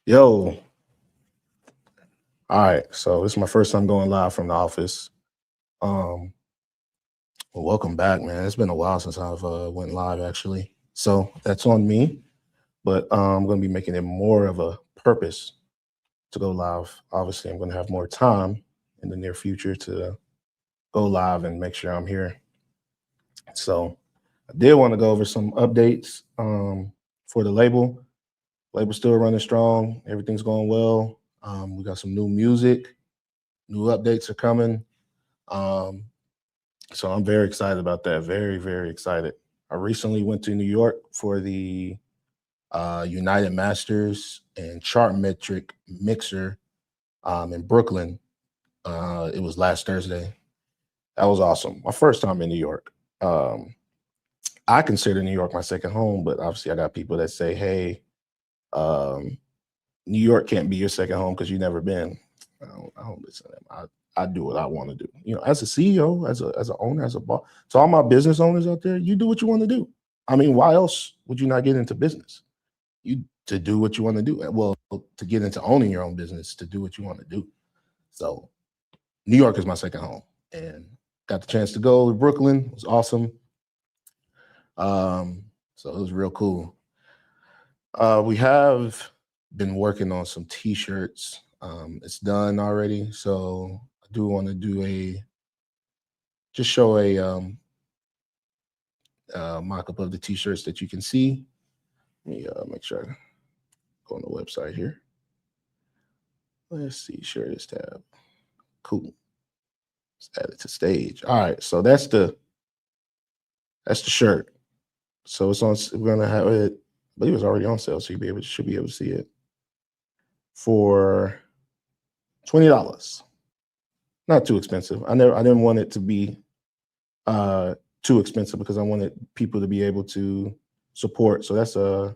Yo, all right. So this is my first time going live from the office. Um, well, welcome back, man. It's been a while since I've went live actually. So that's on me, but I'm going to be making it more of a purpose to go live. Obviously, I'm going to have more time in the near future to go live and make sure I'm here. So I did want to go over some updates for the label. Label's still running strong. Everything's going well. We got some new music. New updates are coming. Um, so I'm very excited about that. Very, very excited. I recently went to New York for the United Masters and Chart Metric Mixer in Brooklyn. It was last Thursday. That was awesome. My first time in New York. I consider New York my second home, but obviously I got people that say, "Hey, um, New York can't be your second home because you've never been." I don't listen to them. I do what I want to do. As a CEO, as an owner, as a boss. So all my business owners out there, you do what you want to do. I mean, why else would you not get into business? You to do what you want to do. Well, to get into owning your own business, to do what you want to do. So New York is my second home, and got the chance to go to Brooklyn. It was awesome. So it was real cool. We have been working on some t-shirts. It's done already. So I do want to do just show a mock-up of the t-shirts that you can see. Let me make sure I go on the website here. Let's see, share this tab. Cool. Let's add it to stage. All right, so that's the shirt. So it's on. We're gonna have it. I believe it's already on sale, so should be able to see it for $20. Not too expensive. I didn't want it to be too expensive because I wanted people to be able to support. So that's a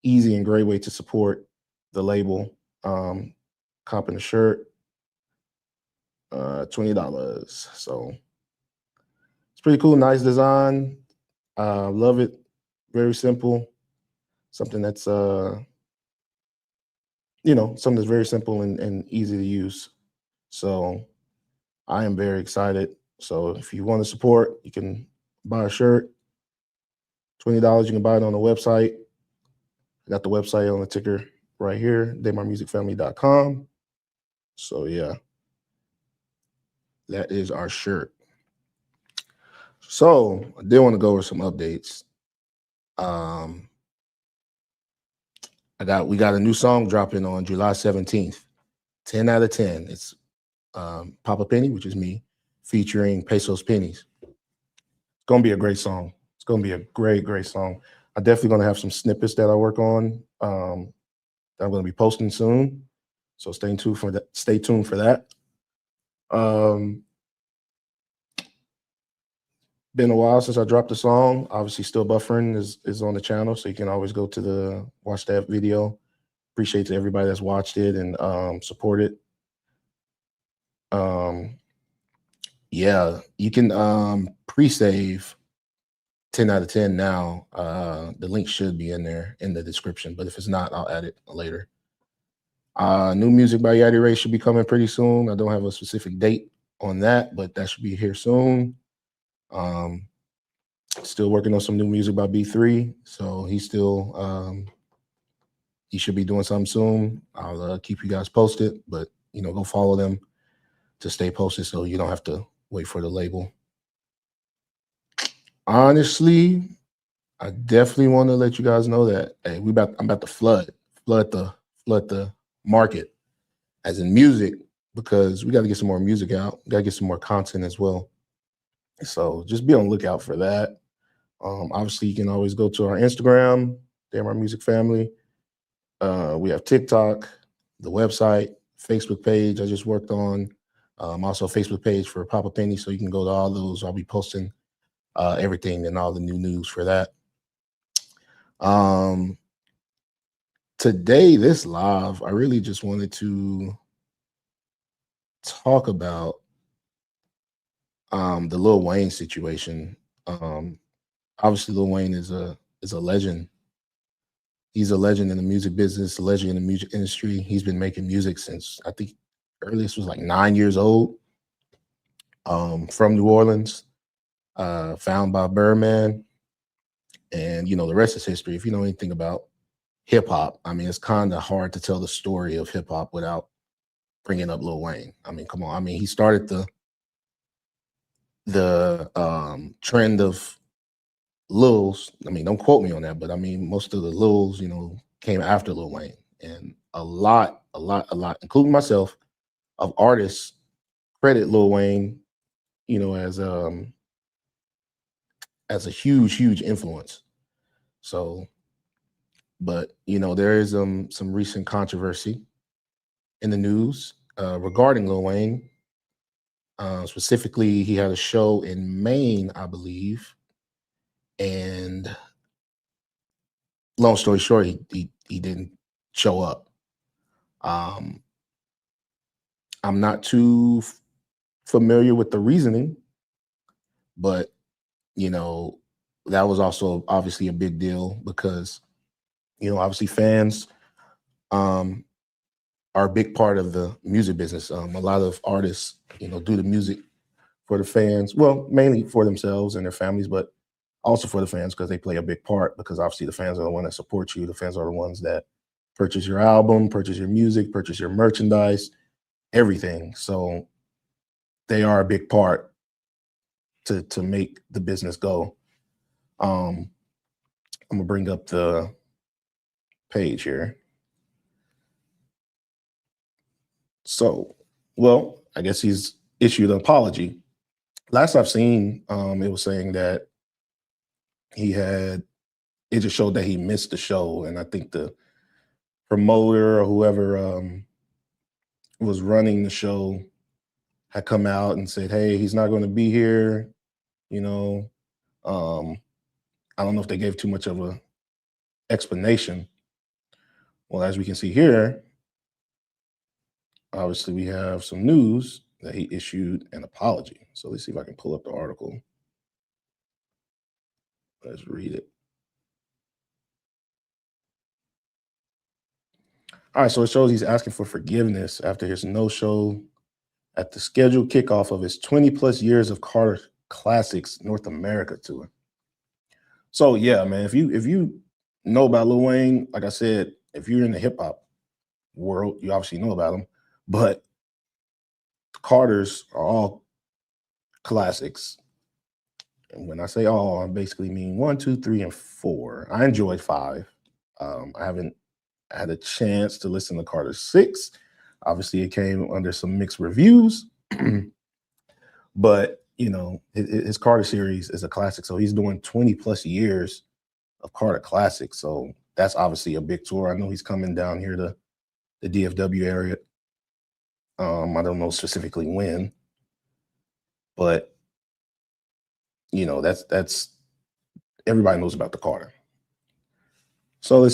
easy and great way to support the label. Copping a shirt, $20. So it's pretty cool. Nice design. Love it. Very simple. Something that's something that's very simple and easy to use. So I am very excited. So if you want to support, you can buy a shirt. $20. You can buy it on the website. I got the website on the ticker right here, daymymusicfamily.com. So yeah, that is our shirt. So I did want to go over some updates. We got a new song dropping on July 17th. 10 out of 10. It's Papa Penny, which is me, featuring Pesos Pennies. It's gonna be a great song. It's gonna be a great, great song. I'm definitely gonna have some snippets that I work on that I'm gonna be posting soon. So stay tuned for that. Stay tuned for that. Been a while since I dropped a song. Obviously, still buffering is on the channel, so you can always go to watch that video. Appreciate to everybody that's watched it and support it. Yeah, you can pre-save 10 out of 10 now. The link should be in there in the description, but if it's not, I'll add it later. New music by Yadi Ray should be coming pretty soon. I don't have a specific date on that, but that should be here soon. Still working on some new music by B3, so he should be doing something soon. I'll keep you guys posted, but go follow them to stay posted so you don't have to wait for the label. Honestly, I definitely want to let you guys know that I'm about to flood the market, as in music, because we got to get some more music out. Got to get some more content as well. So just be on the lookout for that. Obviously, you can always go to our Instagram, Damn Our Music Family. We have TikTok, the website, Facebook page I just worked on. Also Facebook page for Papa Penny, so you can go to all those. I'll be posting everything and all the new news for that. Today, this live, I really just wanted to talk about the Lil Wayne situation. Obviously, Lil Wayne is a legend. He's a legend in the music business, a legend in the music industry. He's been making music since I think earliest was like 9 years old. From New Orleans, found by Birdman, and the rest is history. If you know anything about hip hop, I mean, it's kind of hard to tell the story of hip hop without bringing up Lil Wayne. I mean, come on. I mean, he started the trend of Lils. I mean, don't quote me on that, but I mean, most of the Lils, came after Lil Wayne, and a lot, including myself, of artists credit Lil Wayne, as a huge influence. So, but there is some recent controversy in the news regarding Lil Wayne. Specifically, he had a show in Maine, I believe, and long story short, he didn't show up. I'm not too familiar with the reasoning, but that was also obviously a big deal because obviously fans are a big part of the music business. A lot of artists do the music for the fans, well, mainly for themselves and their families, but also for the fans because they play a big part, because obviously the fans are the ones that support you. The fans are the ones that purchase your album, purchase your music, purchase your merchandise, everything. So they are a big part to make the business go. I'm gonna bring up the page here. So, well, I guess he's issued an apology. Last I've seen, it was saying that it just showed that he missed the show, and I think the promoter or whoever was running the show had come out and said, "Hey, he's not going to be here." I don't know if they gave too much of a explanation. Well, as we can see here, obviously we have some news that he issued an apology. So let's see if I can pull up the article. Let's read it. All right, so it shows he's asking for forgiveness after his no-show at the scheduled kickoff of his 20+ years of Carter Classics North America tour. So yeah, man, if you know about Lil Wayne, like I said, if you're in the hip hop world, you obviously know about him. But the Carters are all classics. And when I say all, I basically mean 1, 2, 3, and 4. I enjoyed 5. I haven't had a chance to listen to Carter 6. Obviously, it came under some mixed reviews. But his Carter series is a classic. So he's doing 20+ years of Carter Classics. So that's obviously a big tour. I know he's coming down here to the DFW area. I don't know specifically when, but that's everybody knows about the Carter. So it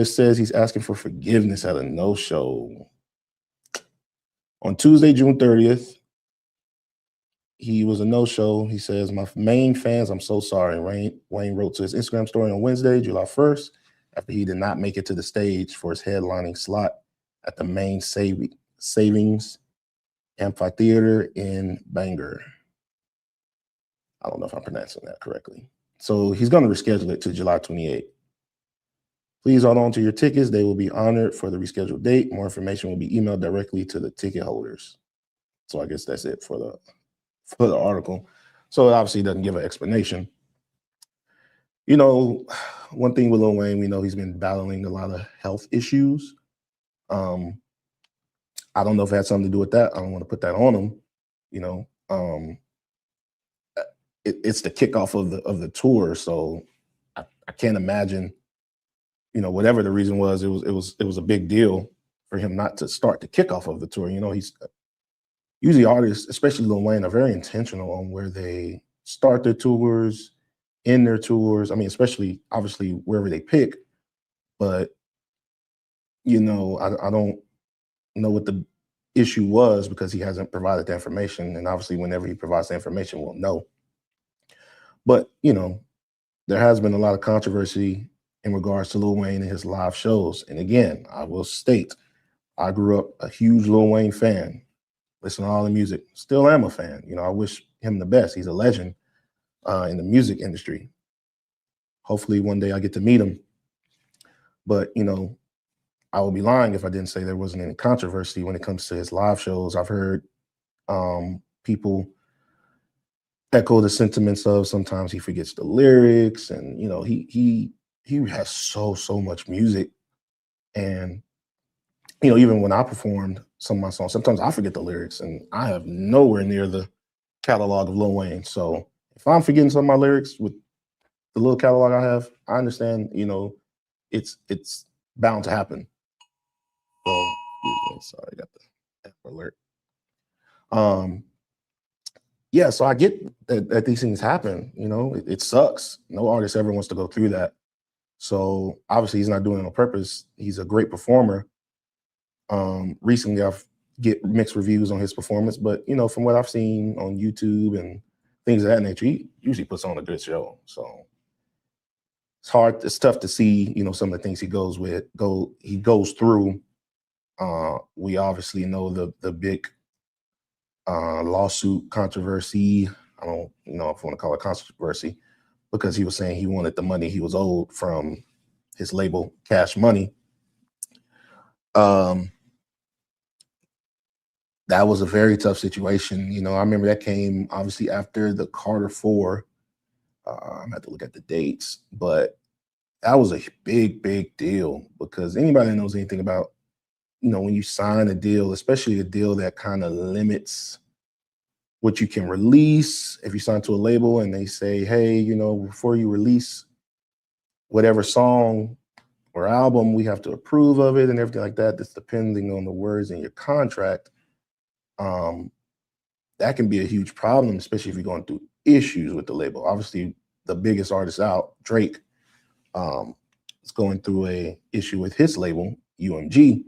says he's asking for forgiveness at a no-show. On Tuesday, June 30th, he was a no-show. He says, "My Maine fans, I'm so sorry." Wayne wrote to his Instagram story on Wednesday, July 1st, after he did not make it to the stage for his headlining slot at the Maine Savings Amphitheater in Bangor. I don't know if I'm pronouncing that correctly. So he's going to reschedule it to July 28th. Please hold on to your tickets. They will be honored for the rescheduled date. More information will be emailed directly to the ticket holders. So I guess that's it for the article. So it obviously doesn't give an explanation. One thing with Lil Wayne, we know he's been battling a lot of health issues. I don't know if it had something to do with that. I don't want to put that on him. It's the kickoff of the tour, so I can't imagine. Whatever the reason was, it was a big deal for him not to start the kickoff of the tour. He's usually artists, especially Lil Wayne, are very intentional on where they start their tours, end their tours. I mean, especially obviously wherever they pick. But I don't know what the issue was because he hasn't provided the information. And obviously, whenever he provides the information, we'll know. But there has been a lot of controversy in regards to Lil Wayne and his live shows. And again, I will state, I grew up a huge Lil Wayne fan, listen to all the music, still am a fan. You know, I wish him the best. He's a legend in the music industry. Hopefully one day I get to meet him. But, you know, I would be lying if I didn't say there wasn't any controversy when it comes to his live shows. I've heard people echo the sentiments of sometimes he forgets the lyrics, and you know, he has so much music. And you know, even when I performed some of my songs, sometimes I forget the lyrics, and I have nowhere near the catalog of Lil Wayne. So if I'm forgetting some of my lyrics with the little catalog I have, I understand, you know, it's bound to happen. So excuse me, sorry, I got the app alert. Um, yeah, so I get that these things happen. You know, it sucks. No artist ever wants to go through that. So obviously he's not doing it on purpose. He's a great performer. Recently I've get mixed reviews on his performance, but you know, from what I've seen on YouTube and things of that nature, he usually puts on a good show. So it's tough to see, you know, some of the things he goes through. We obviously know the big lawsuit controversy. I don't know if I want to call it controversy, because he was saying he wanted the money he was owed from his label Cash Money. That was a very tough situation. You know, I remember that came obviously after the Carter 4. I'm have to look at the dates, but that was a big deal, because anybody that knows anything about, you know, when you sign a deal, especially a deal that kind of limits what you can release, if you sign to a label and they say, hey, you know, before you release whatever song or album, we have to approve of it and everything like that, that's depending on the words in your contract. That can be a huge problem, especially if you're going through issues with the label. Obviously, the biggest artist out, Drake, is going through a issue with his label, UMG.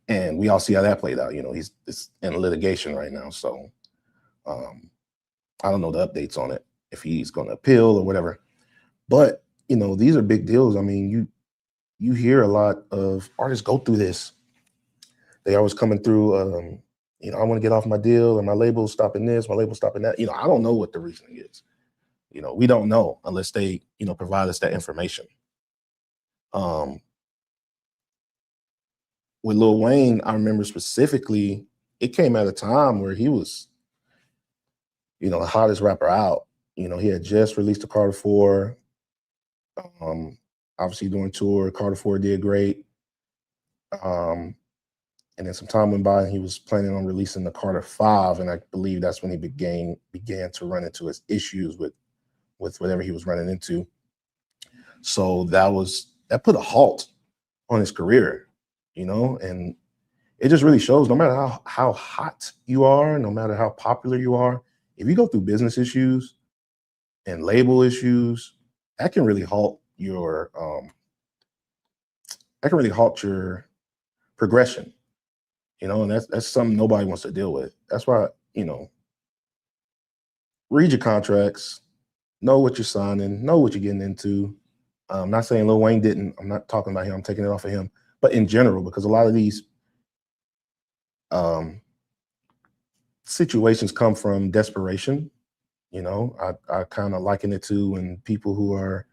And we all see how that played out. You know, it's in litigation right now. So I don't know the updates on it, if he's going to appeal or whatever. But, you know, these are big deals. I mean, you hear a lot of artists go through this. They always coming through, you know, I want to get off my deal, and my label's stopping this, my label's stopping that. You know, I don't know what the reasoning is. You know, we don't know unless they, you know, provide us that information. With Lil Wayne, I remember specifically, it came at a time where he was, you know, the hottest rapper out. You know, he had just released the Carter 4, obviously doing tour. Carter 4 did great. And then some time went by and he was planning on releasing the Carter 5. And I believe that's when he began to run into his issues with whatever he was running into. So that put a halt on his career, you know, and it just really shows, no matter how hot you are, no matter how popular you are, if you go through business issues and label issues, that can really halt your progression, you know, and that's something nobody wants to deal with. That's why, you know, read your contracts, know what you're signing, know what you're getting into. I'm not saying Lil Wayne didn't. I'm not talking about him. I'm taking it off of him. But in general, because a lot of these situations come from desperation. You know, I kind of liken it to when people who are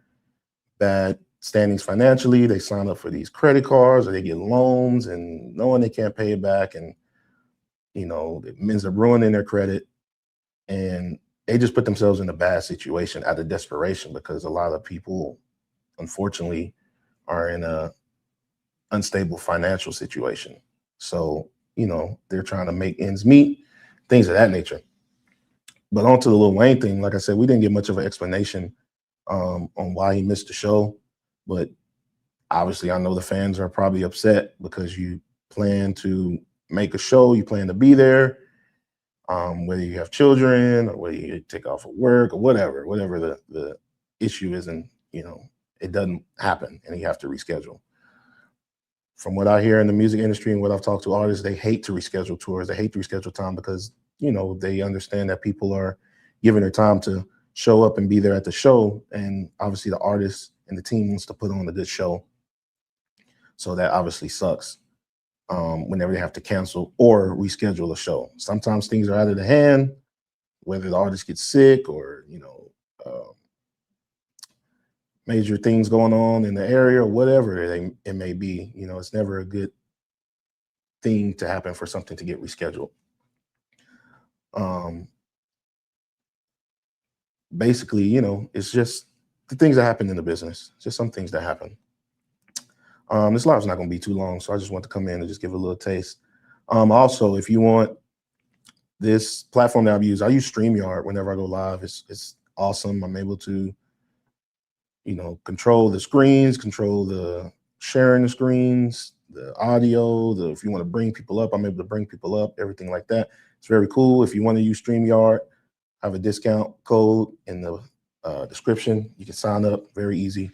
bad standings financially, they sign up for these credit cards or they get loans and knowing they can't pay it back. And, you know, it ends up ruining their credit. And they just put themselves in a bad situation out of desperation, because a lot of people, unfortunately, are in a unstable financial situation. So, you know, they're trying to make ends meet, things of that nature. But on to the Lil Wayne thing, like I said, we didn't get much of an explanation on why he missed the show. But obviously, I know the fans are probably upset, because you plan to make a show, you plan to be there, whether you have children or whether you take off of work or whatever the issue is, and, you know, it doesn't happen and you have to reschedule. From what I hear in the music industry and what I've talked to artists, they hate to reschedule tours. They hate to reschedule time, because, you know, they understand that people are giving their time to show up and be there at the show. And obviously the artists and the team wants to put on a good show. So that obviously sucks whenever they have to cancel or reschedule a show. Sometimes things are out of the hand, whether the artist gets sick or, major things going on in the area or whatever it may be. It's never a good thing to happen for something to get rescheduled. Basically, it's just the things that happen in the business, just some things that happen. This live is not going to be too long, so I just want to come in and just give a little taste. Also, if you want this platform that I use StreamYard whenever I go live. It's awesome. I'm able to, control the screens, control the sharing the screens, the audio, if you want to bring people up, I'm able to bring people up, everything like that. It's very cool. If you want to use StreamYard, I have a discount code in the description. You can sign up, very easy,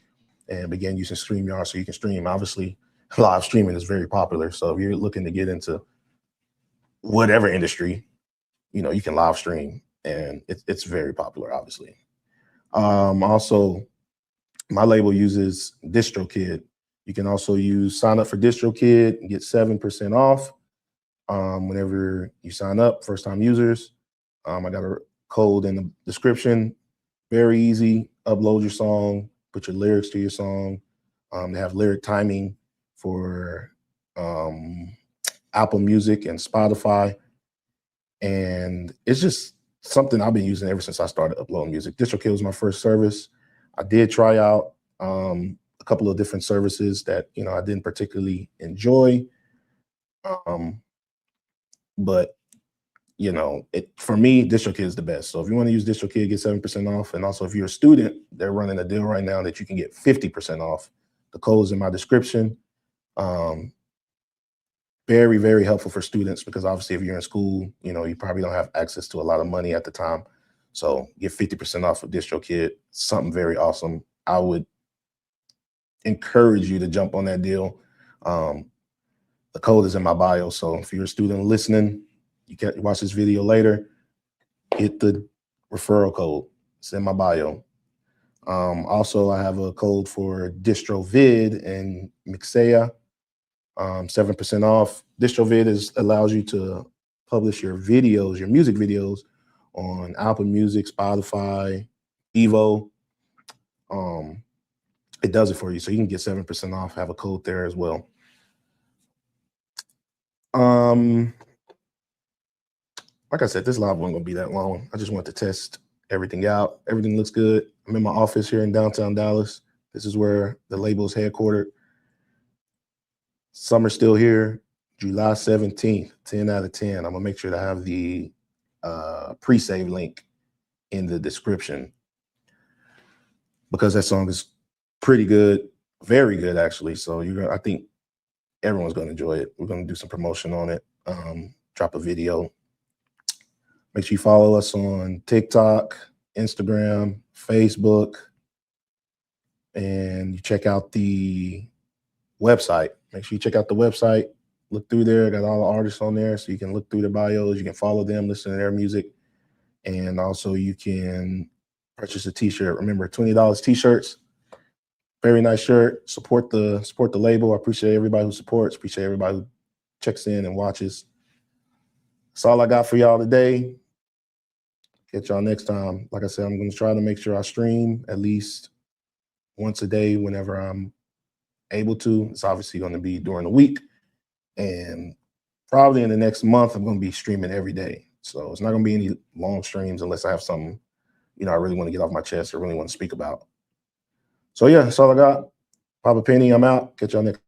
and begin using StreamYard so you can stream. Obviously, live streaming is very popular. So if you're looking to get into whatever industry, you can live stream, and it's very popular, obviously. Also, my label uses DistroKid. You can also sign up for DistroKid and get 7% off whenever you sign up, first-time users. I got a code in the description. Very easy. Upload your song, put your lyrics to your song. They have lyric timing for Apple Music and Spotify. And it's just something I've been using ever since I started uploading music. DistroKid was my first service. I did try out a couple of different services that, I didn't particularly enjoy. But, for me, DistroKid is the best. So if you want to use DistroKid, get 7% off. And also, if you're a student, they're running a deal right now that you can get 50% off. The code's in my description. Very, very helpful for students because obviously if you're in school, you probably don't have access to a lot of money at the time. So get 50% off of DistroKid, something very awesome. I would encourage you to jump on that deal. The code is in my bio. So if you're a student listening, you can watch this video later, hit the referral code. It's in my bio. Also, I have a code for DistroVid and Mixea. 7% off. DistroVid allows you to publish your videos, your music videos, on Apple Music, Spotify, Evo. It does it for you, so you can get 7% off. Have a code there as well. Like I said, this live wasn't gonna be that long. I just wanted to test everything out. Everything looks good. I'm in my office here in downtown Dallas. This is where the label is headquartered. Summer's still here, July 17th, 10 out of 10. I'm gonna make sure to have the pre-save link in the description because that song is pretty good, very good actually. So I think everyone's gonna enjoy it. We're gonna do some promotion on it, drop a video. Make sure you follow us on TikTok, Instagram, Facebook, and you check out the website. Make sure you check out the website, look through there. I got all the artists on there, so you can look through their bios. You can follow them, listen to their music, and also you can purchase a t-shirt. Remember, $20 t-shirts. Very nice shirt. Support the label. I appreciate everybody who supports. Appreciate everybody who checks in and watches. That's all I got for y'all today. Catch y'all next time. Like I said, I'm going to try to make sure I stream at least once a day whenever I'm able to. It's obviously going to be during the week, and probably in the next month I'm going to be streaming every day. So it's not going to be any long streams unless I have something I really want to get off my chest or really want to speak about. So yeah, that's all I got. Papa Penny, I'm out. Catch y'all next